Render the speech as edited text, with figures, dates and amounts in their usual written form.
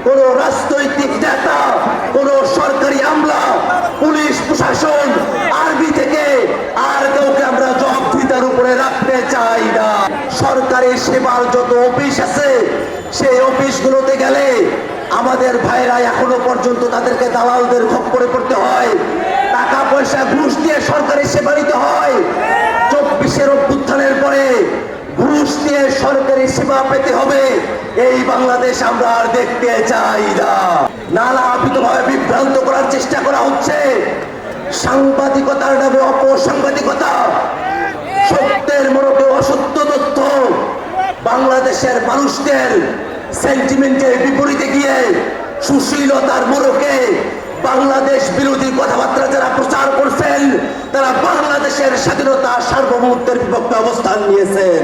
কোন রাজনৈতিক নেতা, কোন সরকারি আমলা, পুলিশ প্রশাসন, আর্মি থেকে আর কাউকে আমরা জবাবদিহিতার উপরে রাখতে চাই না। সরকারি সেবার যত অফিস আছে সেই অফিসগুলোতে গেলে আমাদের ভাইরা এখনো পর্যন্ত তাদেরকে দালালদের খপ্পরে পড়তে হয়, টাকা পয়সা ঘুষ দিয়ে সরকারি সেবা নিতে হয়। 24-এর অভ্যুত্থানের পরে ঘুষ দিয়ে সরকারি সেবা পেতে হবে, এই বাংলাদেশ আমরা আর দেখতে চাই না। নানাবিধভাবে বিভ্রান্ত করার চেষ্টা করা হচ্ছে, সাংবাদিকতার নামে অপসাংবাদিকতা, সত্যের মোড়কে অসত্য তথ্য, বাংলাদেশের মানুষদের সেন্টিমেন্টের বিপরীতে গিয়ে সুশীলতার মোড়কে বাংলাদেশ বিরোধী কথাবার্তা যারা প্রচার করছেন তারা বাংলাদেশের স্বাধীনতা সার্বভৌমত্বের বিপক্ষে অবস্থান নিয়েছেন।